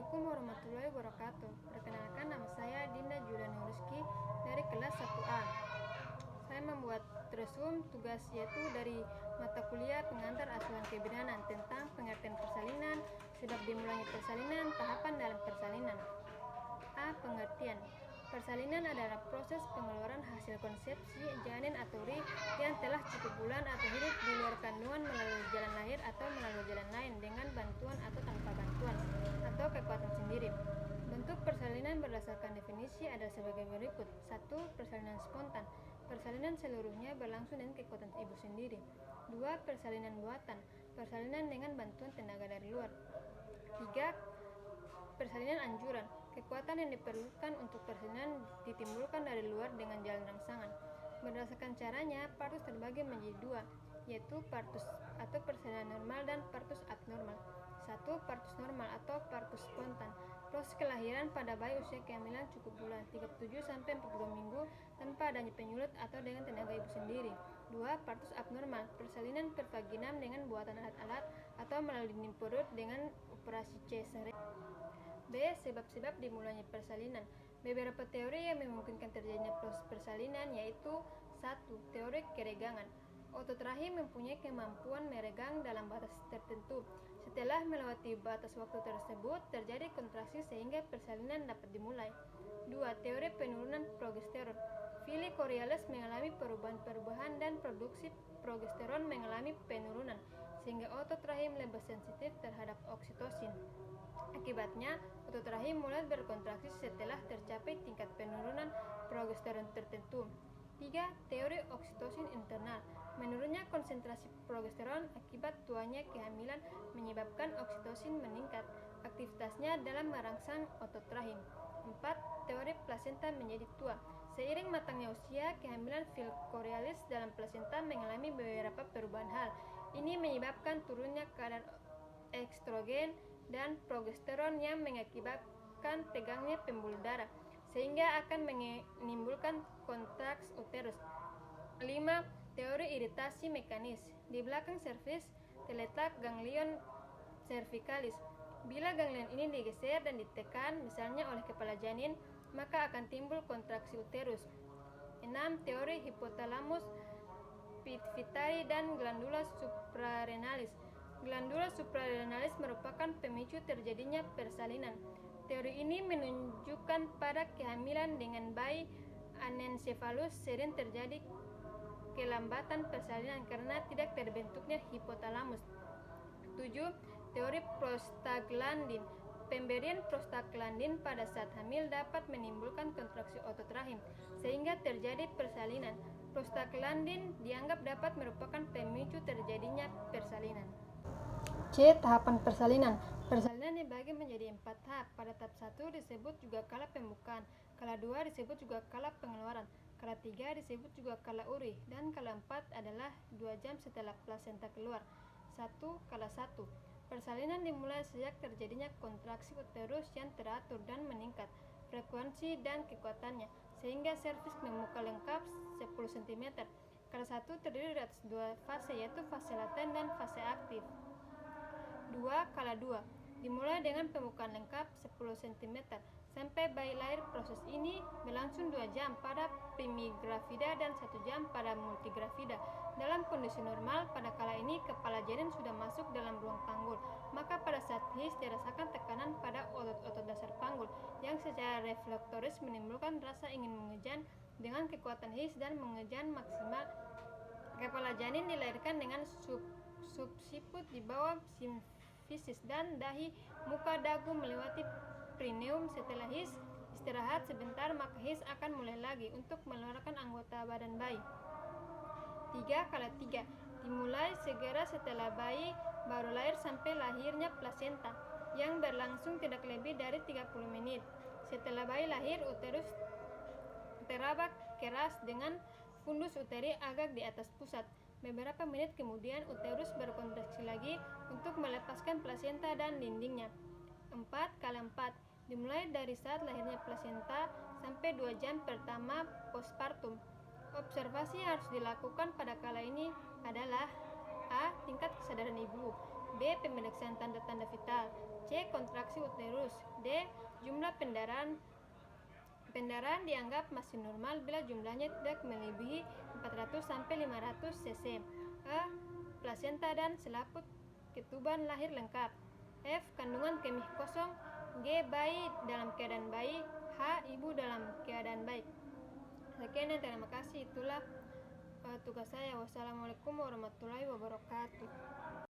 Assalamualaikum warahmatullahi wabarakatuh. Perkenalkan, nama saya Dinda Juliana Rizky dari kelas 1A. Saya membuat resum tugas yaitu dari mata kuliah pengantar asuhan kebidanan tentang pengertian persalinan, sebab dimulainya persalinan, tahapan dalam persalinan. A. Pengertian. Persalinan adalah proses pengeluaran hasil konsepsi janin atau uri yang telah cukup bulan atau hidup di luar kandungan melalui jalan lahir atau melalui jalan lain dengan bantuan atau tanpa bantuan atau kekuatan sendiri. Bentuk persalinan berdasarkan definisi adalah sebagai berikut. 1. Persalinan spontan. Persalinan seluruhnya berlangsung dengan kekuatan ibu sendiri. 2. Persalinan buatan. Persalinan dengan bantuan tenaga dari luar. 3. Persalinan anjuran. Kekuatan yang diperlukan untuk persalinan ditimbulkan dari luar dengan jalan rangsangan. Berdasarkan caranya, partus terbagi menjadi dua, yaitu partus atau persalinan normal dan partus abnormal. 1. Partus normal atau partus spontan. Proses kelahiran pada bayi usia kehamilan cukup bulan 37-42 minggu tanpa adanya penyulut atau dengan tenaga ibu sendiri. 2. Partus abnormal. Persalinan pervaginam dengan buatan alat-alat atau melalui dinding perut dengan operasi cesarian. B. Sebab-sebab dimulainya persalinan. Beberapa teori yang memungkinkan terjadinya proses persalinan yaitu 1. Teori keregangan. Otot rahim mempunyai kemampuan meregang dalam batas tertentu. Setelah melewati batas waktu tersebut, terjadi kontraksi sehingga persalinan dapat dimulai. 2. Teori penurunan progesteron. Fili Coriolis mengalami perubahan-perubahan dan produksi progesteron mengalami penurunan, sehingga otot rahim lebih sensitif terhadap oksitosin. Akibatnya, otot rahim mulai berkontraksi setelah tercapai tingkat penurunan progesteron tertentu. 3. Teori oksitosin internal. Menurunnya konsentrasi progesteron akibat tuanya kehamilan menyebabkan oksitosin meningkat aktivitasnya dalam merangsang otot rahim. 4. Teori plasenta menjadi tua. Seiring matangnya usia kehamilan, fil Coriolis dalam plasenta mengalami beberapa perubahan hal. Ini menyebabkan turunnya kadar estrogen dan progesteron yang mengakibatkan tegangnya pembuluh darah, sehingga akan menimbulkan kontraks uterus. 5. Teori iritasi mekanis. Di belakang serviks terletak ganglion cervicalis. Bila ganglion ini digeser dan ditekan, misalnya oleh kepala janin, maka akan timbul kontraksi uterus. 6. Teori hipotalamus pituitari dan glandula suprarenalis. Glandula suprarenalis merupakan pemicu terjadinya persalinan. Teori ini menunjukkan pada kehamilan dengan bayi anencefalus sering terjadi kelambatan persalinan karena tidak terbentuknya hipotalamus. 7. Teori prostaglandin. Pemberian prostaglandin pada saat hamil dapat menimbulkan kontraksi otot rahim, sehingga terjadi persalinan. Prostaglandin dianggap dapat merupakan pemicu terjadinya persalinan. C. Tahapan persalinan. Persalinan dibagi menjadi 4 tahap. Pada tahap 1 disebut juga kala pembukaan, kala 2 disebut juga kala pengeluaran, kala 3 disebut juga kala uri, dan kala 4 adalah 2 jam setelah plasenta keluar. 1. Kala 1. Persalinan dimulai sejak terjadinya kontraksi uterus yang teratur dan meningkat frekuensi dan kekuatannya, sehingga serviks membuka lengkap 10 cm. Kala 1 terdiri dari atas 2 fase, yaitu fase laten dan fase aktif. 2. Kala 2. Dimulai dengan pembukaan lengkap 10 cm sampai bayi lahir. Proses ini berlangsung 2 jam pada primigravida dan 1 jam pada multigravida. Dalam kondisi normal, pada kala ini kepala janin sudah masuk dalam ruang panggul, maka pada saat his dirasakan tekanan pada otot-otot dasar panggul yang secara reflektoris menimbulkan rasa ingin mengejan dengan kekuatan his dan mengejan maksimal. Kepala janin dilahirkan dengan subsiput di bawah simfisis dan dahi muka dagu melewati perineum. Setelah his istirahat sebentar, maka his akan mulai lagi untuk mengeluarkan anggota badan bayi. 3. Kala 3. Dimulai segera setelah bayi baru lahir sampai lahirnya plasenta, yang berlangsung tidak lebih dari 30 menit. Setelah bayi lahir, uterus teraba keras dengan fundus uteri agak di atas pusat. Beberapa menit kemudian uterus berkontraksi lagi untuk melepaskan plasenta dan dindingnya. 4. Kala 4. Dimulai dari saat lahirnya plasenta sampai 2 jam pertama postpartum. Observasi yang harus dilakukan pada kala ini adalah A. Tingkat kesadaran ibu. B. B. Pemeriksaan tanda-tanda vital. C. Kontraksi uterus. D. Jumlah pendarahan dianggap masih normal bila jumlahnya tidak melebihi 400 sampai 500 cc. A. Plasenta dan selaput ketuban lahir lengkap. F. Kandungan kemih kosong. G. Bayi dalam keadaan baik. H. Ibu dalam keadaan baik. Sekian dan terima kasih. Itulah tugas saya. Wassalamualaikum warahmatullahi wabarakatuh.